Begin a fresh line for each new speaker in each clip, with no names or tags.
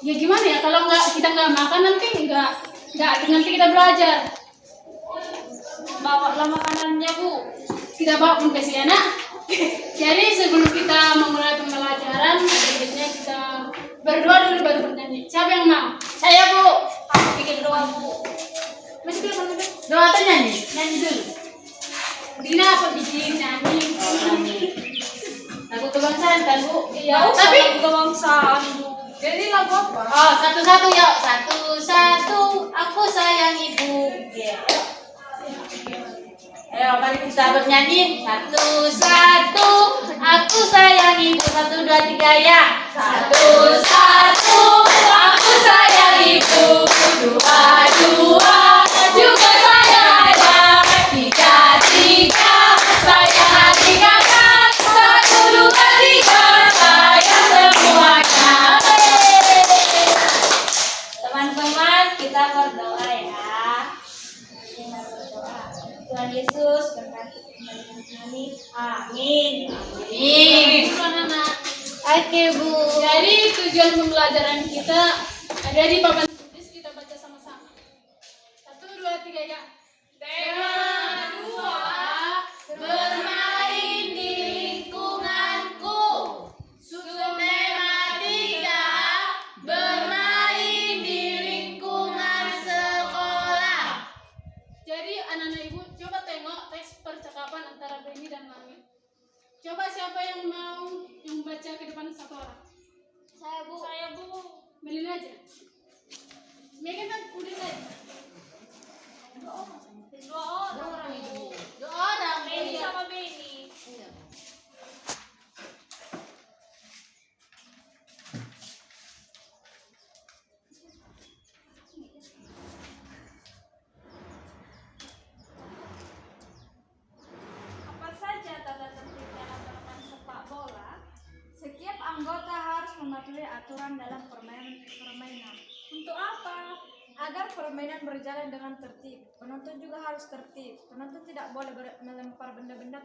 Ya gimana ya, kalau kita nggak makan nanti nanti kita belajar.
Bawalah makanannya, Bu.
Kita bawa pun ke si anak. Jadi sebelum kita memulai pembelajaran, sebaiknya kita berdoa dulu baru bernyanyi. Siapa yang mau?
Saya, Bu. Aku bikin doa, Bu.
Masih dulu, Bang.
Doa atau nyanyi?
Nyanyi dulu. Dina apa bikin nyanyi?
Lagu kebangsaan kan, Bu?
Iya,
Tapi
lagu
kebangsaan, Bu. Jadi lagu apa?
Oh, satu-satu yuk. Satu-satu aku sayang ibu.
Yeah. Ayo, mari kita bernyanyi.
Satu-satu aku sayang ibu. 1, 2, 3 ya. Satu-satu aku sayang ibu. 2, 2 juga sayang ayah. 3, 3 sayang adik kakak. 1, 2, 3 sayang semuanya.
Teman-teman, kita berdoa ya. Kita berdoa. Tuhan Yesus berkati kembali kami. Amin.
Amin. Oke, Bu. Jadi tujuan pembelajaran kita ada di papan tulis, kita baca sama-sama. 1, 2, 3 ya. Tema 2, bermain di lingkunganku. Subtema 3, bermain di lingkungan sekolah. Jadi anak-anak ibu coba tengok teks percakapan antara Beni dan Mami. Coba siapa yang mau yang baca ke depan satu orang?
Saya, Bu. Saya, Bu.
Melina aja. Mereka kan udah aja.
Dua orang itu.
2 orang.
Beni
Iya.
sama Beni. Apa saja tata tertib dalam permainan sepak bola?
Setiap anggota harus mematuhi aturan dalam permainan.
Untuk apa?
Agar permainan berjalan dengan tertib, penonton juga harus tertib. Penonton tidak boleh melempar benda-benda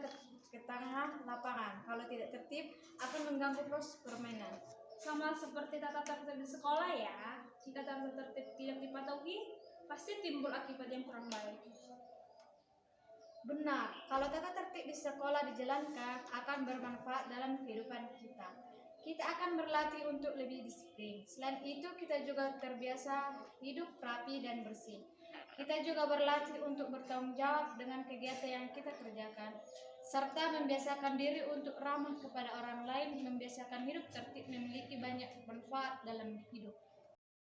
ke tengah lapangan. Kalau tidak tertib, akan mengganggu proses permainan.
Sama seperti tata tertib di sekolah ya. Jika tata tertib tidak dipatuhi, pasti timbul akibat yang kurang baik.
Benar, kalau tata tertib di sekolah dijalankan, akan bermanfaat dalam kehidupan kita. Kita akan berlatih untuk lebih disiplin. Selain itu, kita juga terbiasa hidup rapi dan bersih. Kita juga berlatih untuk bertanggung jawab dengan kegiatan yang kita kerjakan, serta membiasakan diri untuk ramah kepada orang lain. Membiasakan hidup tertib memiliki banyak manfaat dalam hidup.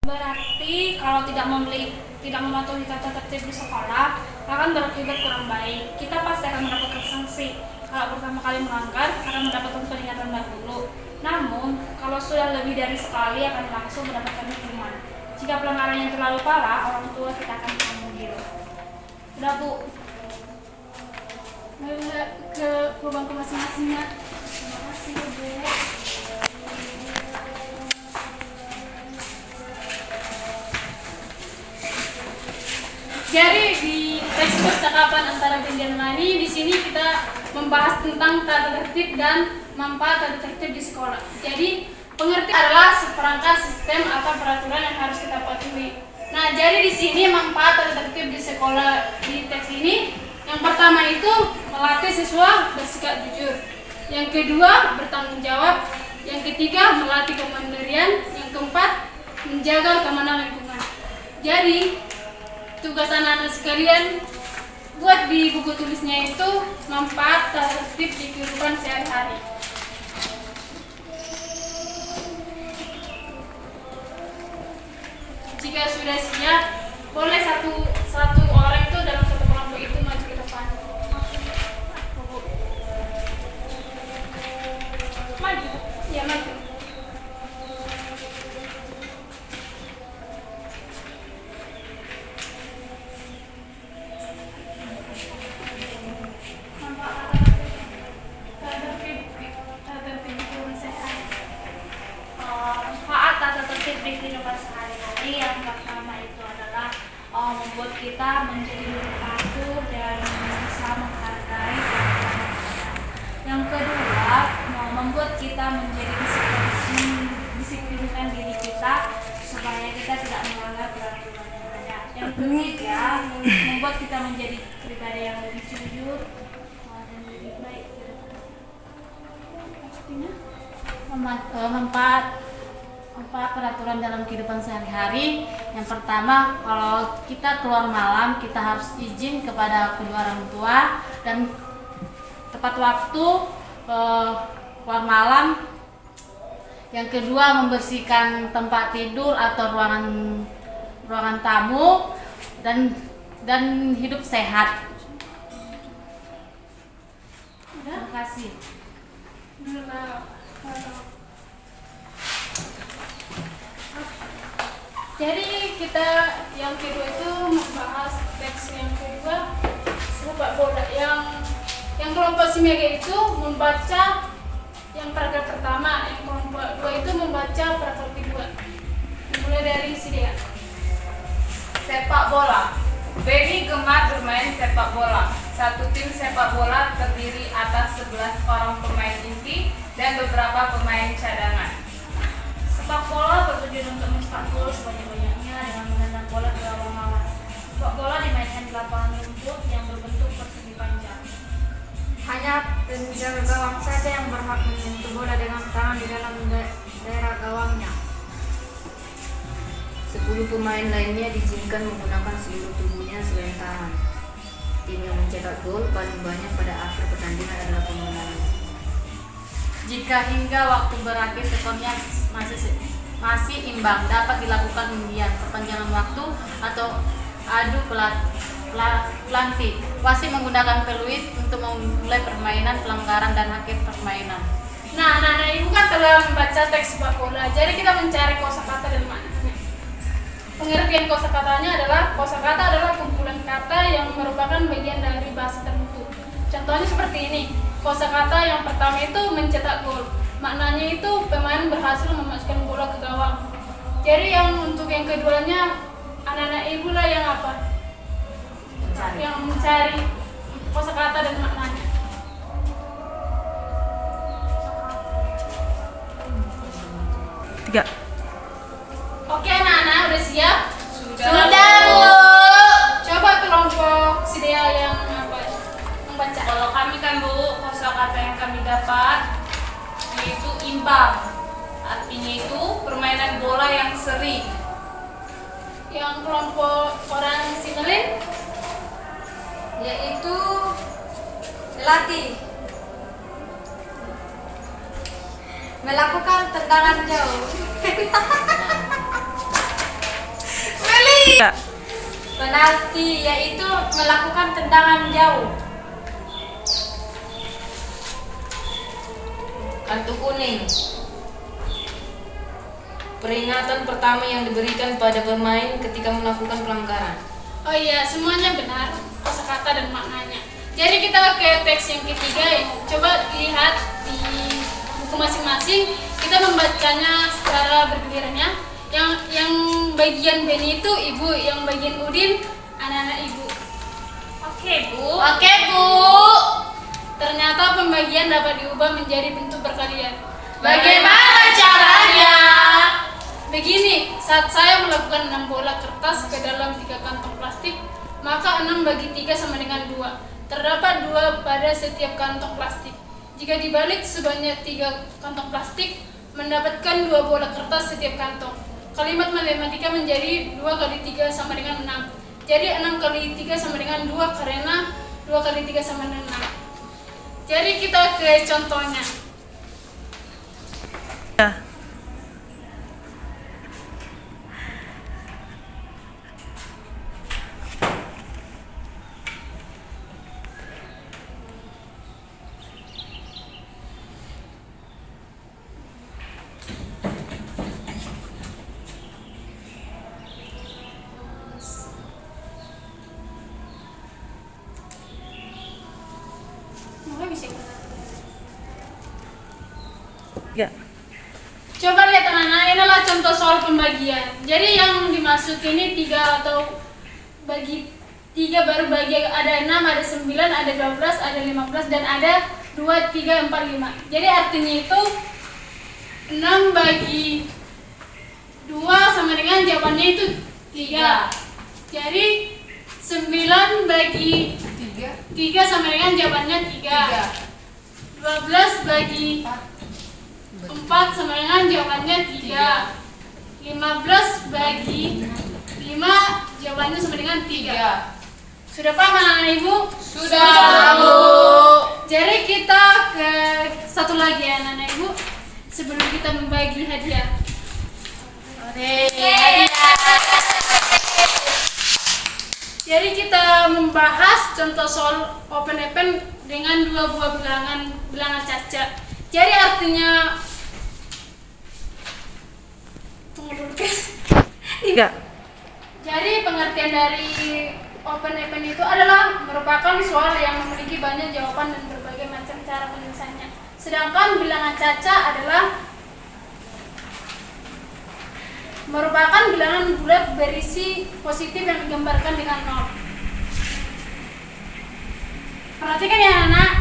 Berarti kalau tidak mematuhi tata tertib di sekolah akan berakibat kurang baik. Kita pasti akan mendapatkan sanksi. Kalau pertama kali melanggar akan mendapatkan peringatan dahulu. Namun kalau sudah lebih dari sekali akan langsung mendapatkan hukuman. Jika pelanggaran yang terlalu parah, orang tua kita akan memanggil. Udah, Bu.
Mari ke bangku masing-masing ya.
Terima kasih, Bu.
Jadi di teks percakapan antara Ben dan Mani, di sini kita membahas tentang tata tertib dan manfaat tata tertib di sekolah. Jadi pengertian adalah seperangkat sistem atau peraturan yang harus kita patuhi. Nah, jadi di sini manfaat tata tertib di sekolah di teks ini, yang pertama itu melatih siswa bersikap jujur. Yang kedua bertanggung jawab. Yang ketiga melatih kemandirian. Yang keempat menjaga keamanan lingkungan. Jadi tugas anak-anak sekalian buat di buku tulisnya itu manfaat tata tertib di kehidupan sehari-hari. Jika sudah siap, boleh satu orang itu dalam satu kelompok itu maju ke depan.
Maju.
Ya, maju.
Manfaat tata tertib di kehidupan sehari-hari yang pertama itu adalah membuat kita menjadi lebih patuh dan bisa menghargai peraturan yang ada. Yang kedua, membuat kita menjadi disiplinkan diri kita supaya kita tidak melanggar peraturan yang ada. Yang ketiga, membuat kita menjadi pribadi yang lebih jujur dan lebih baik.
Empat peraturan dalam kehidupan sehari-hari. Yang pertama, kalau kita keluar malam, kita harus izin kepada kedua orang tua dan tepat waktu keluar malam. Yang kedua, membersihkan tempat tidur atau ruangan tamu dan hidup sehat. Terima kasih.
Jadi kita yang kedua itu membahas teks yang kedua sepak bola. Yang kelompok Simega itu membaca yang paragraf pertama, yang kelompok dua itu membaca paragraf kedua. Mulai dari Sidia.
Sepak bola. Benny gemar bermain sepak bola. Satu tim sepak bola terdiri atas 11 orang pemain inti dan beberapa pemain cadangan.
Sepak bola bertujuan untuk mencetak gol sebanyak-banyaknya dengan menendang bola ke gawang lawan. Sepak bola dimainkan di lapangan rumput yang berbentuk persegi panjang.
Hanya penjaga gawang saja yang berhak menyentuh bola dengan tangan di dalam daerah gawangnya.
10 pemain lainnya diizinkan menggunakan seluruh tubuhnya selain tangan. Tim yang mencetak gol paling banyak pada akhir pertandingan adalah pemenang.
Jika hingga waktu berakhir skornya masih imbang, dapat dilakukan undian, perpanjangan waktu atau adu pelantik. Wasit menggunakan peluit untuk memulai permainan, pelanggaran dan akhir permainan.
Nah, ibu kan telah membaca teks sepak bola. Jadi kita mencari kosakata dan maknanya. Pengertian kosakatanya adalah kosakata adalah kumpulan kata yang merupakan bagian dari bahasa tertentu. Contohnya seperti ini. Kosakata yang pertama itu mencetak gol. Maknanya itu pemain berhasil memasukkan bola ke gawang. Jadi yang untuk yang keduanya anak-anak ibu lah yang apa? Yang mencari kosakata dan maknanya.
Tiga.
Oke anak-anak udah siap?
Sudah,
Bu. Coba kelompok Sidea yang apa? Membaca.
Kalau kami kan Bu, kosakata yang kami dapat yaitu imbang. Artinya itu permainan bola yang seri.
Yang kelompok orang Singelin
Yaitu melatih, melakukan tendangan jauh.
Tiga.
Penalti yaitu melakukan tendangan jauh.
Kartu kuning. Peringatan pertama yang diberikan pada pemain ketika melakukan pelanggaran.
Oh iya, semuanya benar, kosakata dan maknanya. Jadi kita ke teks yang ketiga, coba lihat di buku masing-masing, kita membacanya secara bergilirannya. Yang bagian Beni itu ibu, yang bagian Udin anak-anak ibu.
Oke, Bu.
Oke, Bu. Ternyata pembagian dapat diubah menjadi bentuk berkalian. Bagaimana caranya? Begini, saat saya melakukan 6 bola kertas ke dalam 3 kantong plastik, maka 6 bagi 3 sama dengan 2. Terdapat 2 pada setiap kantong plastik. Jika dibalik sebanyak 3 kantong plastik, mendapatkan 2 bola kertas setiap kantong. Kalimat matematika menjadi 2 kali 3 sama dengan 6. Jadi 6 kali 3 sama dengan 2 karena 2 kali 3 sama dengan 6. Jadi kita ke contohnya.
Ya.
Mulai bisa.
Ya.
Coba lihat anak-anak, inilah contoh soal pembagian. Jadi yang dimaksud ini 3 atau bagi 3 baru bagi ada 6, ada 9, ada 12, ada 15 dan ada 2, 3, 4, 5. Jadi artinya itu 6 bagi 2 sama dengan jawabannya itu 3. Jadi 9 bagi 3 sama dengan jawabannya 3. 12 bagi 4 sama dengan jawabannya 3. 15 bagi 5 jawabannya sama dengan 3. Sudah paham anak-anak ibu?
Sudah, Bu.
Jadi kita ke satu lagi ya anak-anak ibu, sebelum kita membagi hadiah. Jadi kita membahas contoh soal open dengan 2 buah bilangan caca. Jadi artinya, tunggu dulu guys.
3.
Jadi pengertian dari open itu adalah merupakan soal yang memiliki banyak jawaban dan berbagai macam cara penyelesaiannya. Sedangkan bilangan caca adalah merupakan bilangan bulat berisi positif yang digambarkan dengan 0. Perhatikan ya anak.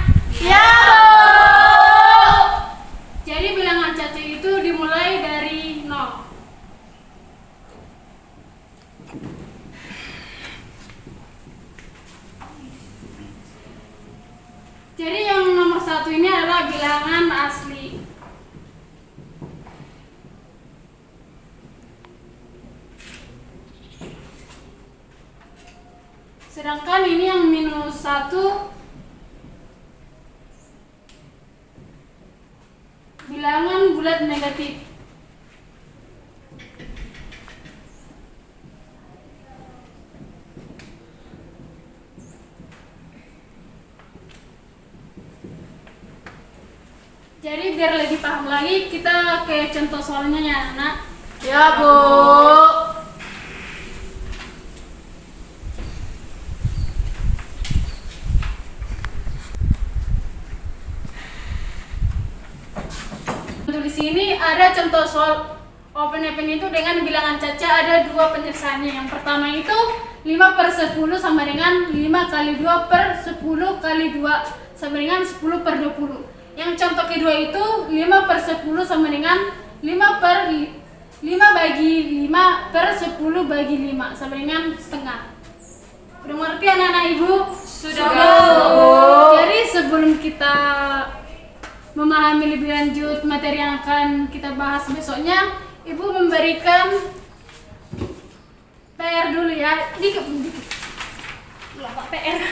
Ya, Bu. Jadi bilangan caca itu dimulai dari 0. Jadi yang nomor 1 ini adalah bilangan asli. Sedangkan ini yang minus 1 bilangan bulat negatif. Jadi biar lebih paham lagi, kita ke contoh soalnya ya anak.
Ya, Bu.
Untuk di sini ada contoh soal open itu dengan bilangan caca, ada 2 penyelesaiannya. Yang pertama itu 5/10 sama dengan 5 kali 2 per 10 kali 2 sama dengan 10 per 20. Yang contoh kedua itu 5/10 sama dengan 5 bagi 5 per 10 bagi 5 sama dengan setengah. Udah ngerti anak-anak ibu?
Sudah,
Bu. Jadi sebelum kita memahami lebih lanjut materi yang akan kita bahas besoknya, ibu memberikan PR dulu ya. Dikit. Apa PR?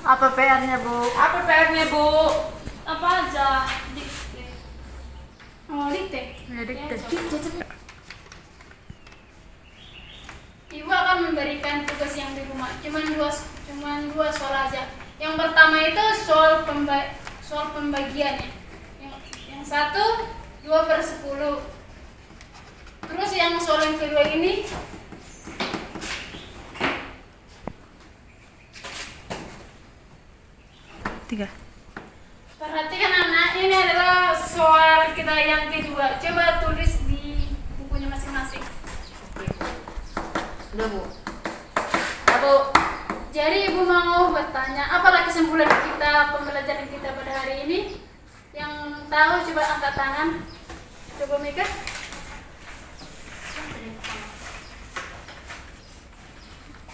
Apa PR-nya, Bu?
Apa PR-nya, Bu?
Apa aja? Dikte. Oh, dikte.
Ya, dikte.
Ibu akan memberikan tugas yang di rumah. Cuman dua soal aja. Yang pertama itu soal pembagian ya. Yang satu 2/10. Terus yang soal yang kedua ini
Tiga.
perhatikan anak, ini adalah soal kita yang kedua. Coba tulis di bukunya masing-masing.
Sudah, Bu.
Ya, Bu. Jadi ibu mau bertanya, apalah kesimpulan kita pembelajaran kita pada hari ini? Yang tahu coba angkat tangan. Coba Mika.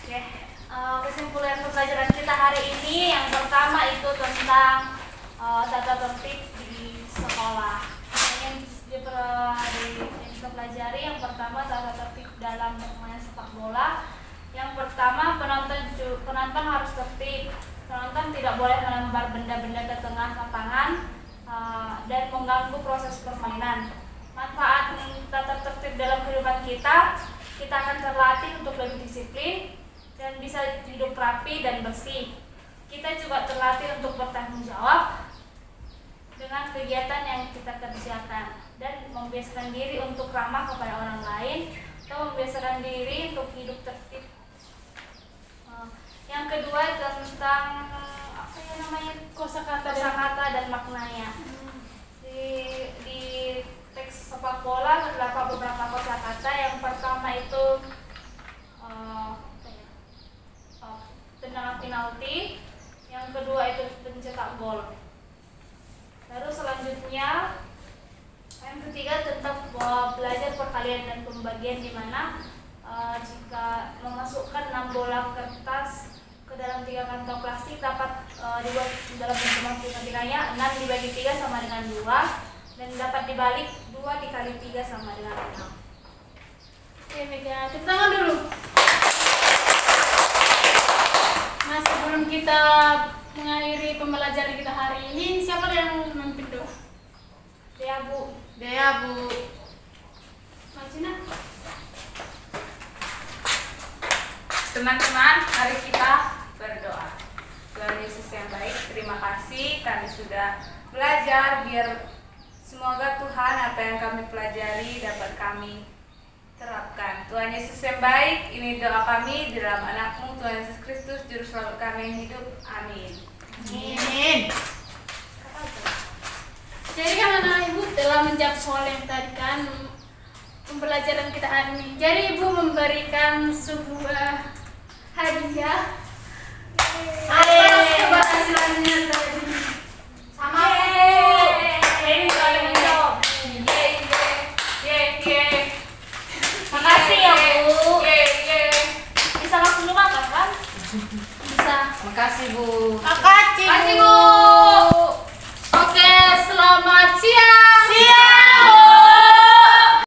Oke, kesimpulan pembelajaran kita hari ini yang pertama itu tentang tata tertib di sekolah. Yang kita pelajari yang pertama tata tertib dalam bermain sepak bola. Yang pertama penonton harus tertib. Penonton tidak boleh melempar benda-benda ke tengah lapangan dan mengganggu proses permainan. Manfaat tata tertib dalam kehidupan kita akan terlatih untuk lebih disiplin dan bisa hidup rapi dan bersih. Kita juga terlatih untuk bertanggung jawab dengan kegiatan yang kita kerjakan dan membiasakan diri untuk ramah kepada orang lain atau membiasakan diri untuk hidup tertib. Yang kedua tentang apa ya namanya kosakata dan maknanya. Di teks sepak bola terdapat beberapa kosakata. Yang pertama itu tendangan penalti, yang kedua itu pencetak gol. Lalu selanjutnya Yang ketiga tentang belajar perkalian dan pembagian, di mana jika memasukkan 6 bola kertas ke dalam 3 kantong plastik dapat dibuat dalam bentuk matematikanya 6 dibagi 3 sama dengan 2, dan dapat dibalik 2 dikali 3 sama dengan 6.
Oke, Mega, tepuk tangan dulu. Nah, sebelum kita mengakhiri pembelajaran kita hari ini, siapa yang memimpin doa?
Ya Bu.
Dea, Bu.
Macina?
Teman-teman, mari kita berdoa. Tuhan Yesus yang baik, terima kasih kami sudah belajar, biar semoga Tuhan apa yang kami pelajari dapat kami terapkan. Tuhan Yesus yang baik, ini doa kami di dalam anak-Mu Tuhan Yesus Kristus, Juru Selamat kami yang hidup. Amin.
Amin.
Jadi kan anak ibu telah menjawab soal yang tadi kan pembelajaran kita hari ini. Jadi ibu memberikan sebuah hadiah